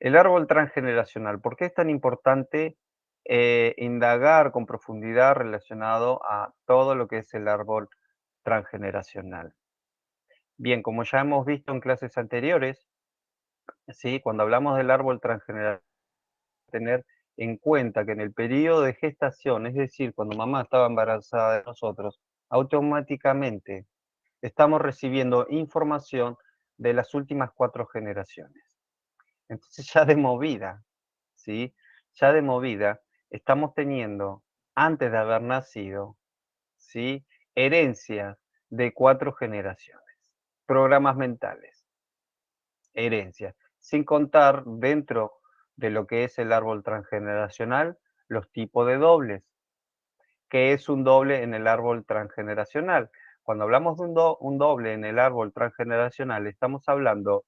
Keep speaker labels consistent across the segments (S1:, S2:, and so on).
S1: El árbol transgeneracional, ¿por qué es tan importante indagar con profundidad relacionado a todo lo que es el árbol transgeneracional? Bien, como ya hemos visto en clases anteriores, ¿sí? Cuando hablamos del árbol transgeneracional, tener en cuenta que en el periodo de gestación, es decir, cuando mamá estaba embarazada de nosotros, automáticamente estamos recibiendo información de las últimas 4 generaciones. Entonces ya de movida, ¿sí? Ya de movida estamos teniendo, antes de haber nacido, ¿sí? Herencias de 4 generaciones, programas mentales, herencias, sin contar dentro de lo que es el árbol transgeneracional, los tipos de dobles. ¿Qué es un doble en el árbol transgeneracional? Cuando hablamos de un doble en el árbol transgeneracional, estamos hablando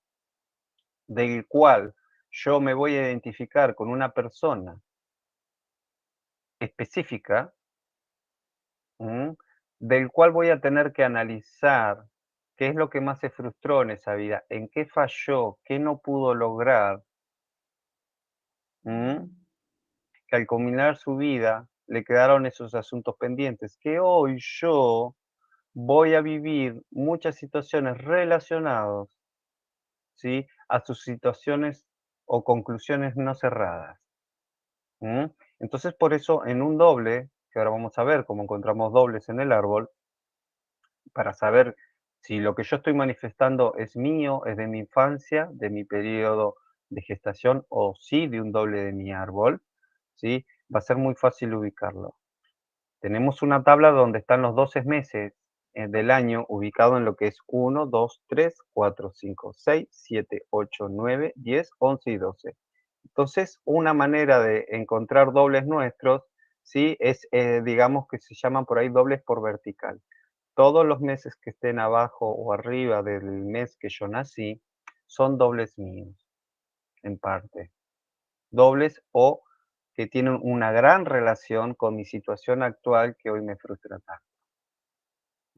S1: del cual yo me voy a identificar con una persona específica, ¿m? Del cual voy a tener que analizar qué es lo que más se frustró en esa vida, en qué falló, qué no pudo lograr, ¿m? Que al culminar su vida le quedaron esos asuntos pendientes, que hoy yo voy a vivir muchas situaciones relacionadas, ¿sí? A sus situaciones o conclusiones no cerradas. Entonces, por eso en un doble, que ahora vamos a ver cómo encontramos dobles en el árbol, para saber si lo que yo estoy manifestando es mío, es de mi infancia, de mi periodo de gestación o sí de un doble de mi árbol, ¿sí? Va a ser muy fácil ubicarlo. Tenemos una tabla donde están los 12 meses del año ubicado en lo que es 1, 2, 3, 4, 5, 6, 7, 8, 9, 10, 11 y 12. Entonces, una manera de encontrar dobles nuestros, ¿sí? Es, digamos que se llaman por ahí dobles por vertical. Todos los meses que estén abajo o arriba del mes que yo nací son dobles míos, en parte. Dobles o que tienen una gran relación con mi situación actual que hoy me frustra tanto,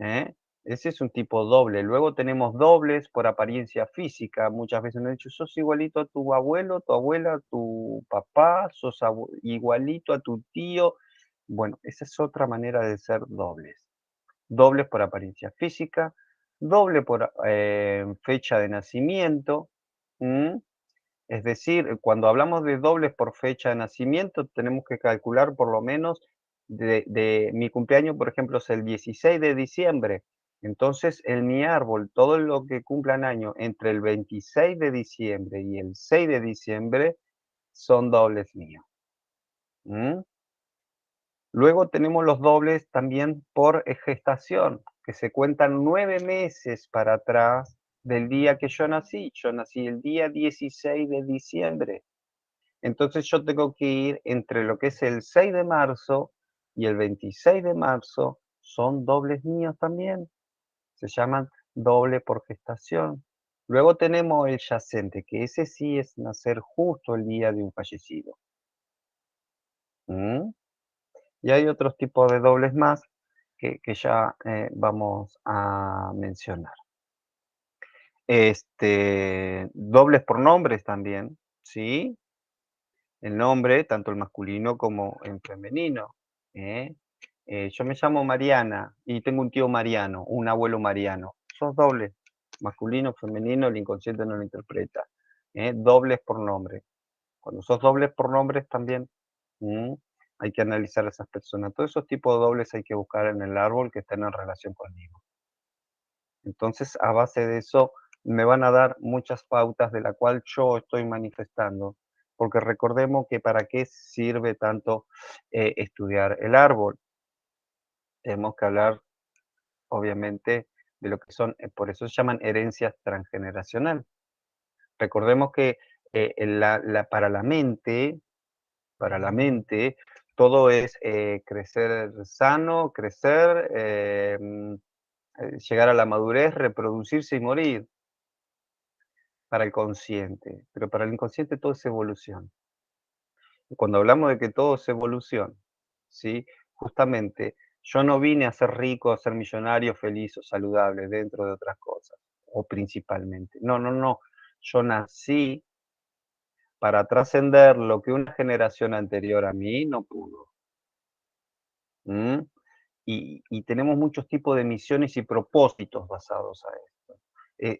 S1: ¿eh? Ese es un tipo doble. Luego tenemos dobles por apariencia física. Muchas veces me han dicho, sos igualito a tu abuelo, tu abuela, a tu papá, sos igualito a tu tío. Bueno, esa es otra manera de ser dobles. Dobles por apariencia física, doble por fecha de nacimiento. ¿M? Es decir, cuando hablamos de dobles por fecha de nacimiento, tenemos que calcular por lo menos de mi cumpleaños, por ejemplo, es el 16 de diciembre. Entonces, en mi árbol, todo lo que cumplan año entre el 26 de diciembre y el 6 de diciembre son dobles míos. ¿M? Luego tenemos los dobles también por gestación, que se cuentan 9 meses para atrás del día que yo nací. Yo nací el día 16 de diciembre. Entonces yo tengo que ir entre lo que es el 6 de marzo y el 26 de marzo, son dobles míos también, se llaman doble por gestación. Luego tenemos el yacente, que ese sí es nacer justo el día de un fallecido. ¿M? Y hay otros tipos de dobles más que ya vamos a mencionar. Dobles por nombres también, ¿sí? El nombre, tanto el masculino como en femenino, ¿eh? Yo me llamo Mariana y tengo un tío Mariano, un abuelo Mariano. Sos doble, masculino, femenino, el inconsciente no lo interpreta. Dobles por nombre. Cuando sos dobles por nombres también, ¿m? Hay que analizar a esas personas. Todos esos tipos de dobles hay que buscar en el árbol que estén en relación conmigo. Entonces, a base de eso, me van a dar muchas pautas de la cual yo estoy manifestando, porque recordemos que para qué sirve tanto estudiar el árbol. Tenemos que hablar, obviamente, de lo que son, por eso se llaman herencias transgeneracional. Recordemos que para la mente, todo es crecer sano, crecer, llegar a la madurez, reproducirse y morir. Para el consciente, pero para el inconsciente todo es evolución. Y cuando hablamos de que todo es evolución, ¿sí? Justamente, yo no vine a ser rico, a ser millonario, feliz o saludable, dentro de otras cosas, o principalmente. No, no, no. Yo nací para trascender lo que una generación anterior a mí no pudo. ¿M? Y tenemos muchos tipos de misiones y propósitos basados a esto.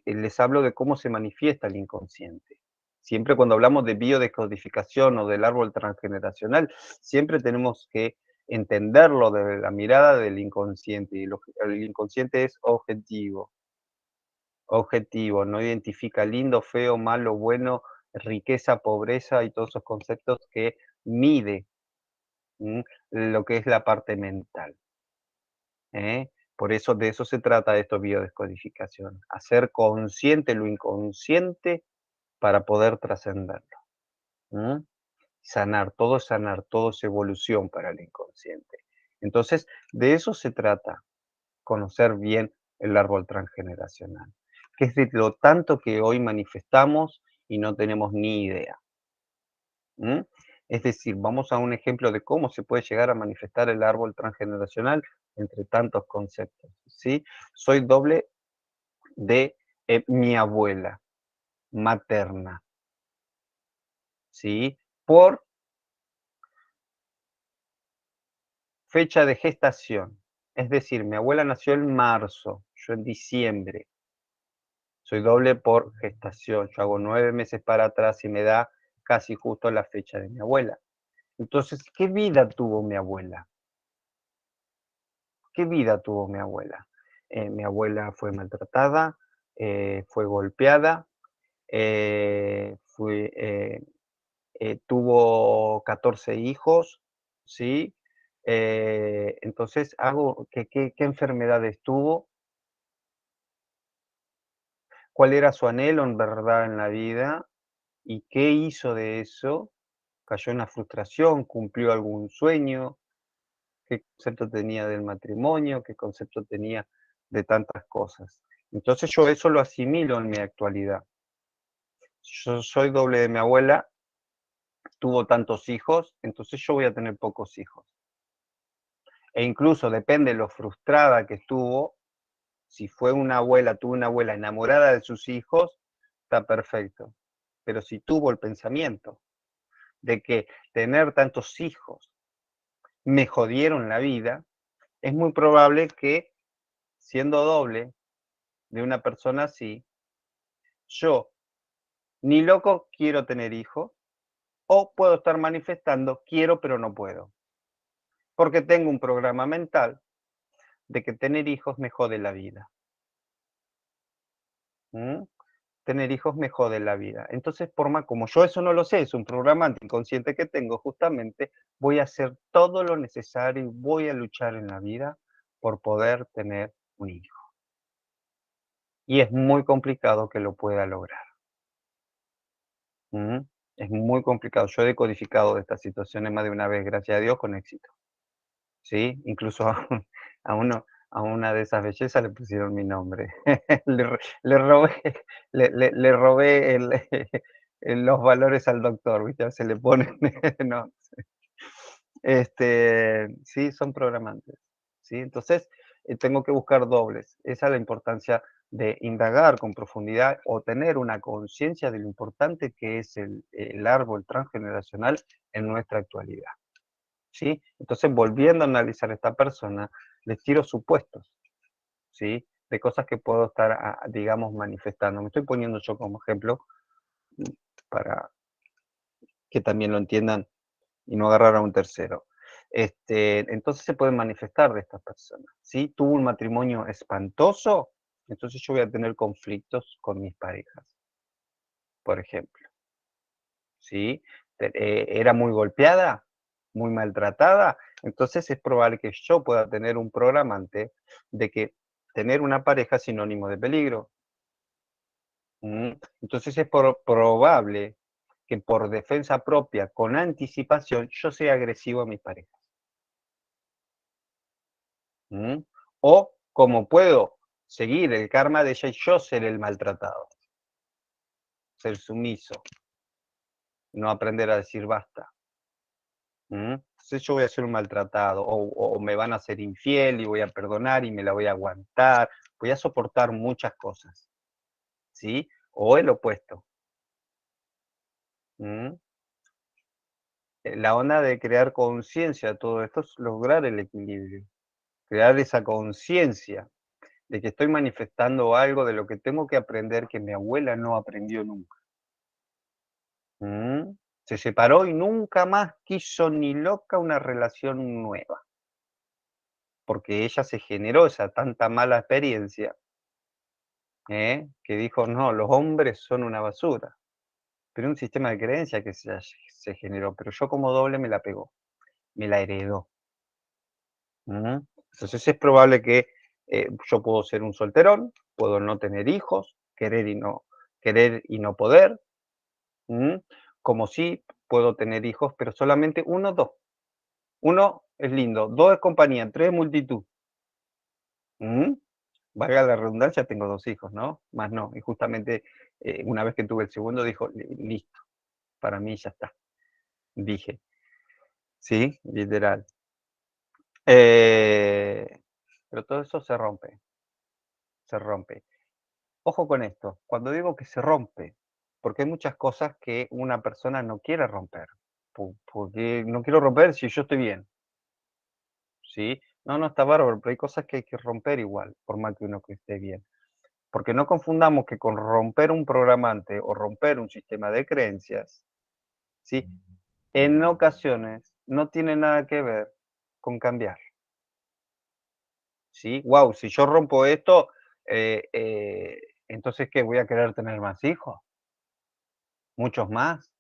S1: Les hablo de cómo se manifiesta el inconsciente. Siempre cuando hablamos de biodescodificación o del árbol transgeneracional, siempre tenemos que entenderlo desde la mirada del inconsciente. Y el inconsciente es objetivo, objetivo, no identifica lindo, feo, malo, bueno, riqueza, pobreza y todos esos conceptos que mide, ¿m? Lo que es la parte mental. ¿Eh? Por eso de eso se trata esto, biodescodificación, hacer consciente lo inconsciente para poder trascenderlo. ¿M? Sanar, todo es evolución para el inconsciente. Entonces, de eso se trata, conocer bien el árbol transgeneracional, que es de lo tanto que hoy manifestamos y no tenemos ni idea. ¿M? Es decir, vamos a un ejemplo de cómo se puede llegar a manifestar el árbol transgeneracional entre tantos conceptos, ¿sí? Soy doble de, mi abuela materna, ¿sí? Por fecha de gestación. Es decir, mi abuela nació en marzo, yo en diciembre. Soy doble por gestación. Yo hago 9 meses para atrás y me da casi justo la fecha de mi abuela. Entonces, ¿qué vida tuvo mi abuela? ¿Qué vida tuvo mi abuela? Mi abuela fue maltratada, fue golpeada, tuvo 14 hijos, ¿sí? Entonces, ¿qué enfermedades tuvo? ¿Cuál era su anhelo en verdad en la vida? ¿Y qué hizo de eso? ¿Cayó en la frustración? ¿Cumplió algún sueño? ¿Qué concepto tenía del matrimonio? ¿Qué concepto tenía de tantas cosas? Entonces yo eso lo asimilo en mi actualidad. Yo soy doble de mi abuela, tuvo tantos hijos, entonces yo voy a tener pocos hijos. E incluso depende de lo frustrada que estuvo, si fue una abuela, tuvo una abuela enamorada de sus hijos, está perfecto. Pero si tuvo el pensamiento de que tener tantos hijos me jodieron la vida, es muy probable que, siendo doble de una persona así, yo ni loco quiero tener hijos, o puedo estar manifestando quiero pero no puedo, porque tengo un programa mental de que tener hijos me jode la vida. ¿M? Tener hijos me jode la vida. Entonces, por más como yo eso no lo sé, es un programa inconsciente que tengo, justamente voy a hacer todo lo necesario y voy a luchar en la vida por poder tener un hijo. Y es muy complicado que lo pueda lograr. ¿M? Es muy complicado. Yo he decodificado de estas situaciones más de una vez, gracias a Dios, con éxito. ¿Sí? Incluso a uno a una de esas bellezas le pusieron mi nombre. Le robé le robé los valores al doctor, ¿viste? Se le ponen no, sí, son programantes, ¿sí? Entonces, tengo que buscar dobles. Esa es la importancia de indagar con profundidad o tener una conciencia de lo importante que es el árbol transgeneracional en nuestra actualidad. ¿Sí? Entonces, volviendo a analizar a esta persona, les tiro supuestos, ¿sí? De cosas que puedo estar, digamos, manifestando. Me estoy poniendo yo como ejemplo mm, para que también lo entiendan y no agarrar a un tercero. Entonces se pueden manifestar de estas personas, ¿sí? Tuvo un matrimonio espantoso, entonces yo voy a tener conflictos con mis parejas, por ejemplo, ¿sí? Era muy golpeada, muy maltratada, entonces es probable que yo pueda tener un programante de que tener una pareja es sinónimo de peligro. Entonces es probable que por defensa propia, con anticipación, yo sea agresivo a mis parejas. O como puedo seguir el karma de ella y yo ser el maltratado, ser sumiso, no aprender a decir basta. Entonces yo voy a ser un maltratado, o me van a ser infiel y voy a perdonar y me la voy a aguantar, voy a soportar muchas cosas, ¿sí? O el opuesto, ¿Mm? La onda de crear conciencia, todo esto es lograr el equilibrio, crear esa conciencia de que estoy manifestando algo de lo que tengo que aprender que mi abuela no aprendió nunca. ¿Mm? Se separó y nunca más quiso ni loca una relación nueva, porque ella se generó esa tanta mala experiencia, que dijo, no, los hombres son una basura. Pero un sistema de creencia que se generó, pero yo como doble me la pegó, me la heredó. ¿Mm? Entonces es probable que yo puedo ser un solterón, puedo no tener hijos, querer y no poder, ¿m? Como sí puedo tener hijos, pero solamente uno, dos. Uno es lindo, dos es compañía, tres es multitud. ¿M? Valga la redundancia, tengo dos hijos, ¿no? Más no. Y justamente una vez que tuve el segundo, dijo, Listo, para mí ya está. Dije, sí, literal. Eh, pero todo eso se rompe, se rompe. Ojo con esto, cuando digo que se rompe, porque hay muchas cosas que una persona no quiere romper, porque no quiero romper si yo estoy bien, ¿sí? No, no está bárbaro, pero hay cosas que hay que romper igual, por más que uno que esté bien. Porque no confundamos que con romper un programante o romper un sistema de creencias, ¿sí? En ocasiones no tiene nada que ver con cambiar, ¿sí? Wow, si yo rompo esto, entonces ¿qué? ¿Voy a querer tener más hijos? ¿Muchos más?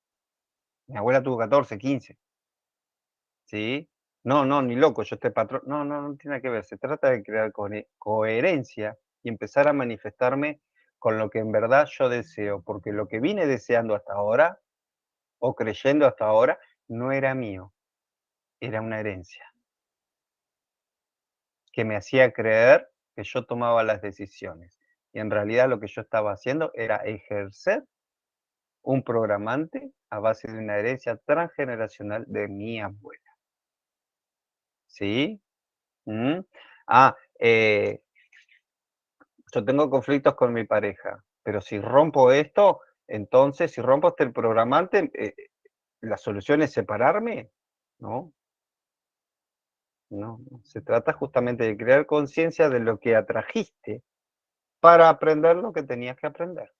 S1: Mi abuela tuvo 14, 15, ¿sí? No, no, ni loco, yo este patrón no, no, no tiene nada que ver. Se trata de crear coherencia y empezar a manifestarme con lo que en verdad yo deseo, porque lo que vine deseando hasta ahora, o creyendo hasta ahora, no era mío, era una herencia, que me hacía creer que yo tomaba las decisiones. Y en realidad lo que yo estaba haciendo era ejercer un programante a base de una herencia transgeneracional de mi abuela, ¿sí? Mm. Ah, yo tengo conflictos con mi pareja, pero si rompo esto, entonces, si rompo este programante, ¿la solución es separarme? No, no, no. Se trata justamente de crear conciencia de lo que atrajiste para aprender lo que tenías que aprender.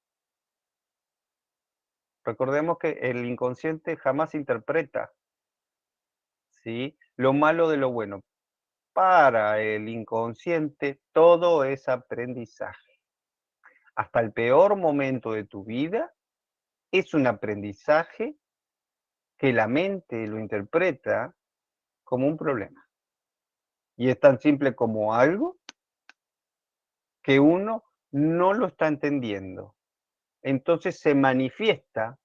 S1: Recordemos que el inconsciente jamás interpreta, ¿sí? Lo malo de lo bueno. Para el inconsciente, todo es aprendizaje. Hasta el peor momento de tu vida es un aprendizaje que la mente lo interpreta como un problema. Y es tan simple como algo que uno no lo está entendiendo. Entonces se manifiesta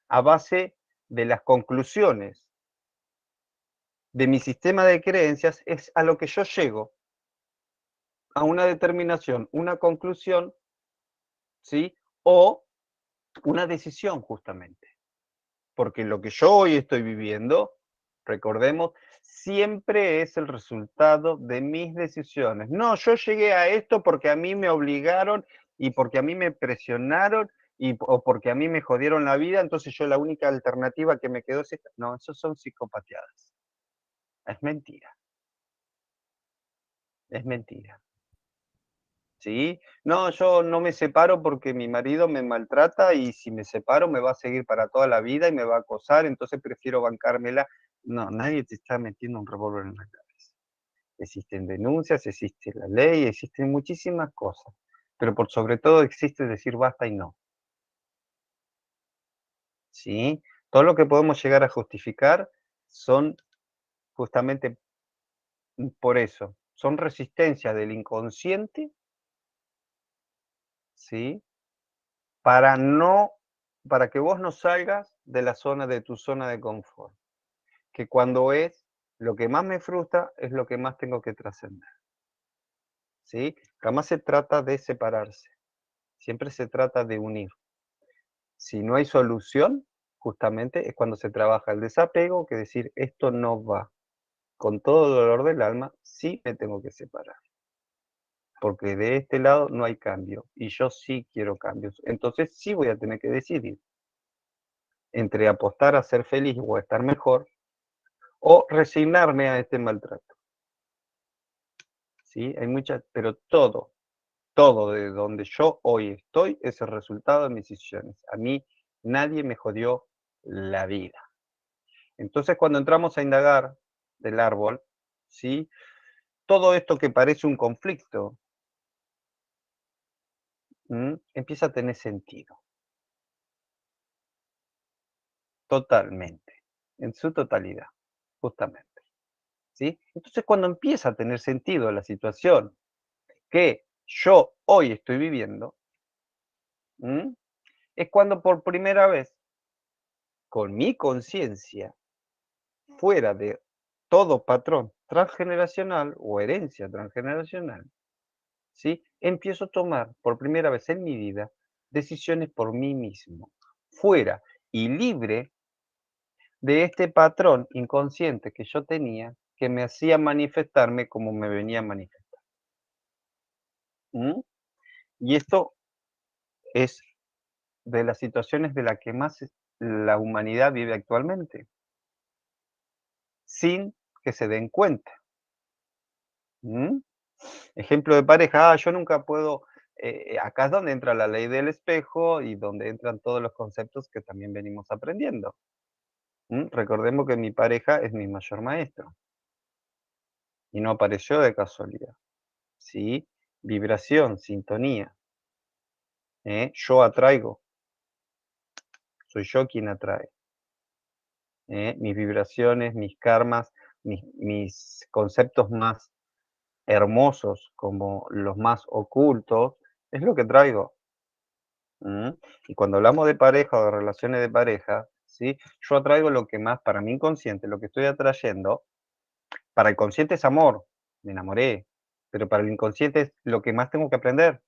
S1: a base de las conclusiones de mi sistema de creencias, es a lo que yo llego, a una determinación, una conclusión, ¿sí? O una decisión justamente. Porque lo que yo hoy estoy viviendo, recordemos, siempre es el resultado de mis decisiones. No, yo llegué a esto porque a mí me obligaron y porque a mí me presionaron o porque a mí me jodieron la vida, entonces yo la única alternativa que me quedó es esta. No, eso son psicopateadas. Es mentira, es mentira. ¿Sí? No, yo no me separo porque mi marido me maltrata y si me separo me va a seguir para toda la vida y me va a acosar, entonces prefiero bancármela. No, nadie te está metiendo un revólver en la cabeza. Existen denuncias, existe la ley, existen muchísimas cosas, pero por sobre todo existe decir basta y no, ¿sí? Todo lo que podemos llegar a justificar son justamente por eso, son resistencias del inconsciente, ¿sí? Para no para que vos no salgas de tu zona de confort, que cuando es lo que más me frustra, es lo que más tengo que trascender, ¿sí? Jamás se trata de separarse, siempre se trata de unir. Si no hay solución, justamente es cuando se trabaja el desapego, que decir: "Esto no va". Con todo el dolor del alma, sí me tengo que separar, porque de este lado no hay cambio, y yo sí quiero cambios. Entonces, sí voy a tener que decidir. entre apostar a ser feliz o a estar mejor, o resignarme a este maltrato, ¿sí? Hay muchas, pero todo de donde yo hoy estoy es el resultado de mis decisiones. A mí nadie me jodió la vida. Entonces, cuando entramos a indagar del árbol, ¿sí? Todo esto que parece un conflicto, empieza a tener sentido, totalmente, en su totalidad, justamente, ¿sí? Entonces, cuando empieza a tener sentido la situación que yo hoy estoy viviendo, ¿m? Es cuando por primera vez, con mi conciencia, fuera de todo patrón transgeneracional o herencia transgeneracional, ¿sí? Empiezo a tomar por primera vez en mi vida decisiones por mí mismo, fuera y libre de este patrón inconsciente que yo tenía que me hacía manifestarme como me venía a manifestar. ¿M? Y esto es de las situaciones de las que más la humanidad vive actualmente, sin que se den cuenta. ¿M? Ejemplo de pareja, yo nunca puedo, acá es donde entra la ley del espejo y donde entran todos los conceptos que también venimos aprendiendo. Recordemos que mi pareja es mi mayor maestro y no apareció de casualidad, ¿sí? Vibración, sintonía, yo atraigo, soy yo quien atrae, mis vibraciones, mis karmas, mis conceptos más hermosos como los más ocultos, es lo que traigo. Y cuando hablamos de pareja o de relaciones de pareja, ¿sí? Yo atraigo lo que más para mi inconsciente, lo que estoy atrayendo, para el consciente es amor, me enamoré, pero para el inconsciente es lo que más tengo que aprender.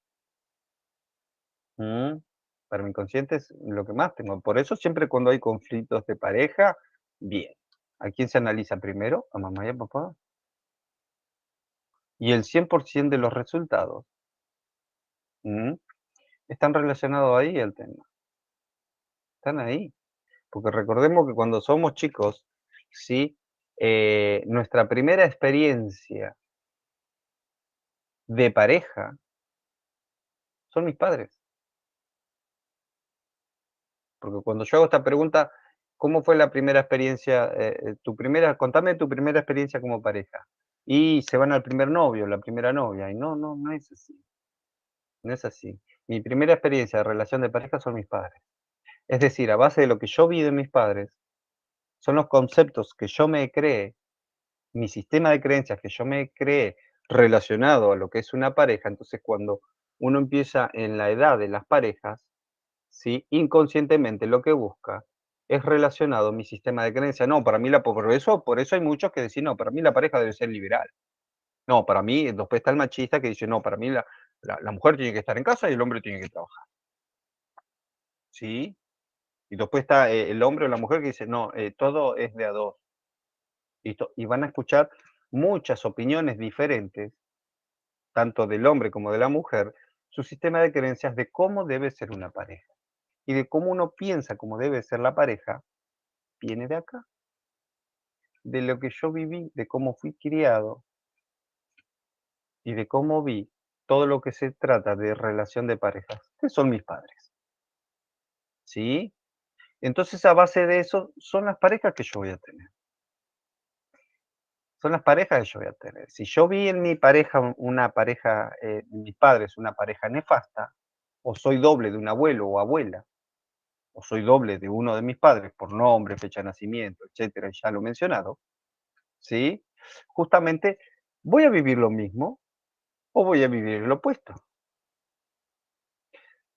S1: ¿m? Para mi inconsciente es lo que más tengo. Por eso siempre cuando hay conflictos de pareja, bien. ¿A quién se analiza primero? A mamá y a papá. Y el 100% de los resultados, ¿m? Están relacionados ahí al tema, están ahí. Porque recordemos que cuando somos chicos, ¿sí? Nuestra primera experiencia de pareja son mis padres. Porque cuando yo hago esta pregunta, ¿cómo fue la primera experiencia, contame tu primera experiencia como pareja? Y se van al primer novio, la primera novia, y no, no, no es así, no es así. Mi primera experiencia de relación de pareja son mis padres. Es decir, a base de lo que yo vi de mis padres, son los conceptos que yo me creé, mi sistema de creencias que yo me creé relacionado a lo que es una pareja. Entonces, cuando uno empieza en la edad de las parejas, ¿sí? Inconscientemente lo que busca es relacionado a mi sistema de creencia. No, para mí por eso hay muchos que dicen, no, para mí la pareja debe ser liberal. No, para mí, después está el machista que dice, no, para mí la mujer tiene que estar en casa y el hombre tiene que trabajar. ¿Sí? Y después está el hombre o la mujer que dice, no, todo es de a dos. Y van a escuchar muchas opiniones diferentes tanto del hombre como de la mujer, su sistema de creencias de cómo debe ser una pareja. Y de cómo uno piensa cómo debe ser la pareja, viene de acá, de lo que yo viví, de cómo fui criado y de cómo vi todo lo que se trata de relación de parejas, que son mis padres. ¿Sí? Entonces, a base de eso, son las parejas que yo voy a tener. Son las parejas que yo voy a tener. Si yo vi en mi pareja una pareja, mis padres, una pareja nefasta, o soy doble de un abuelo o abuela, o soy doble de uno de mis padres por nombre, fecha de nacimiento, etcétera, y ya lo he mencionado, ¿sí? Justamente, ¿voy a vivir lo mismo o voy a vivir lo opuesto?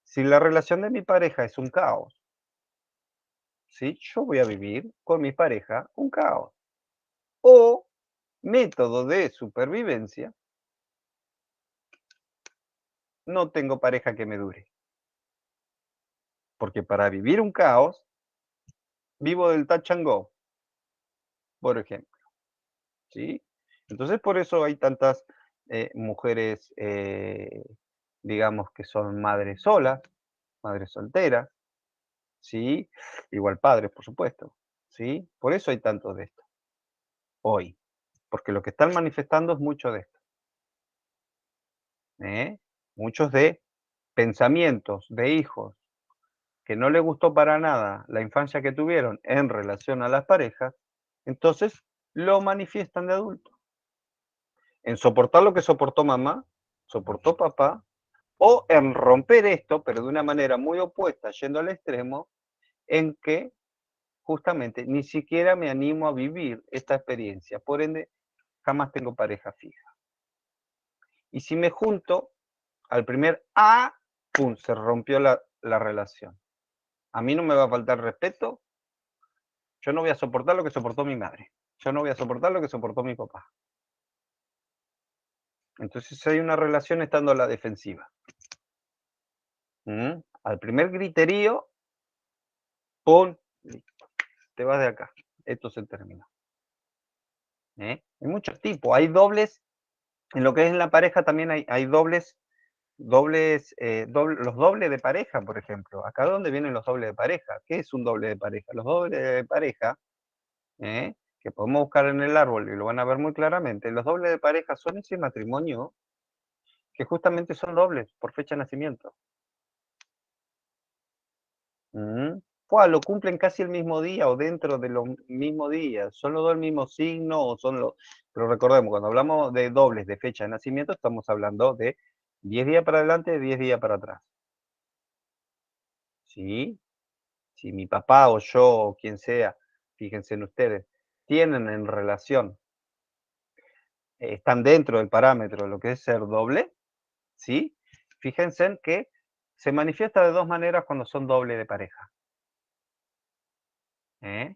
S1: Si la relación de mi pareja es un caos, ¿sí? Yo voy a vivir con mi pareja un caos. O método de supervivencia, no tengo pareja que me dure, porque para vivir un caos, vivo del touch and go, por ejemplo, ¿sí? Entonces, por eso hay tantas mujeres, digamos, que son madres solas, madres solteras, ¿sí? Igual padres, por supuesto, ¿sí? Por eso hay tanto de esto hoy, porque lo que están manifestando es mucho de esto, ¿eh? Muchos de pensamientos de hijos que no les gustó para nada la infancia que tuvieron en relación a las parejas, entonces lo manifiestan de adulto. En soportar lo que soportó mamá, soportó papá, o en romper esto, pero de una manera muy opuesta, yendo al extremo, en que justamente ni siquiera me animo a vivir esta experiencia. Por ende, jamás tengo pareja fija. Y si me junto, al primer ¡pum! Se rompió la relación. A mí no me va a faltar respeto, yo no voy a soportar lo que soportó mi madre. Yo no voy a soportar lo que soportó mi papá. Entonces hay una relación estando a la defensiva. Al primer griterío, ¡pum! Te vas de acá. Esto se terminó. Hay muchos tipos. Hay dobles, en lo que es la pareja también hay los dobles de pareja, por ejemplo. ¿Acá dónde vienen los dobles de pareja? ¿Qué es un doble de pareja? Los dobles de pareja, que podemos buscar en el árbol y lo van a ver muy claramente, los dobles de pareja son ese matrimonio que justamente son dobles por fecha de nacimiento. Lo cumplen casi el mismo día o dentro de los mismos días. ¿Son los dos el mismo signo o son los...? Pero recordemos, cuando hablamos de dobles de fecha de nacimiento, estamos hablando de 10 días para adelante, 10 días para atrás. ¿Sí? Si mi papá o yo o quien sea, fíjense en ustedes, tienen en relación, están dentro del parámetro de lo que es ser doble, ¿sí? Fíjense en que se manifiesta de dos maneras cuando son doble de pareja. ¿eh?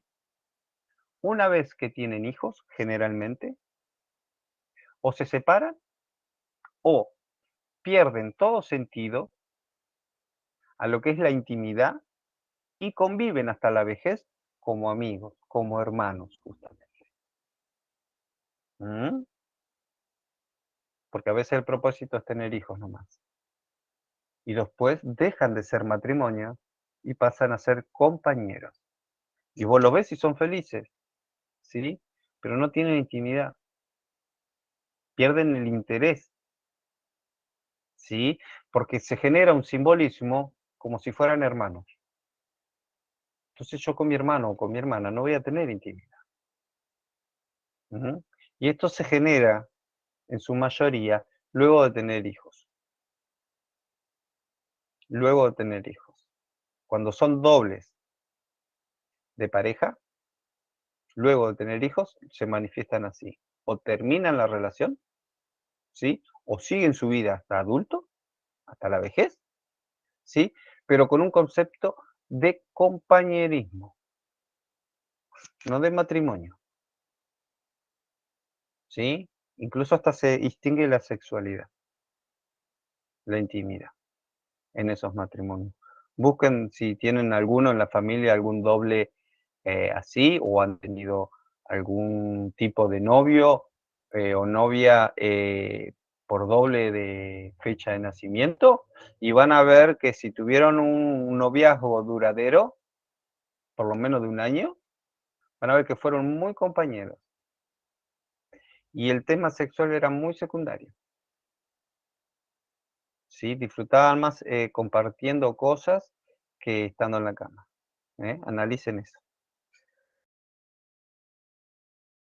S1: Una vez que tienen hijos, generalmente, o se separan o pierden todo sentido a lo que es la intimidad y conviven hasta la vejez como amigos, como hermanos, justamente. ¿Mm? Porque a veces el propósito es tener hijos nomás. Y después dejan de ser matrimonio y pasan a ser compañeros. Y vos lo ves y son felices, ¿sí? Pero no tienen intimidad, pierden el interés, ¿sí? Porque se genera un simbolismo como si fueran hermanos. Entonces yo con mi hermano o con mi hermana no voy a tener intimidad. Ujú. Y esto se genera, en su mayoría, luego de tener hijos. Luego de tener hijos. Cuando son dobles de pareja, luego de tener hijos, se manifiestan así. O terminan la relación, ¿sí? O siguen su vida hasta adulto, hasta la vejez, ¿sí? Pero con un concepto de compañerismo, no de matrimonio, ¿sí? Incluso hasta se distingue la sexualidad, la intimidad en esos matrimonios. Busquen si tienen alguno en la familia, algún doble así, o han tenido algún tipo de novio o novia por doble de fecha de nacimiento, y van a ver que si tuvieron un noviazgo duradero, por lo menos de un año, van a ver que fueron muy compañeros. Y el tema sexual era muy secundario, ¿sí? Disfrutaban más compartiendo cosas que estando en la cama. Analicen eso.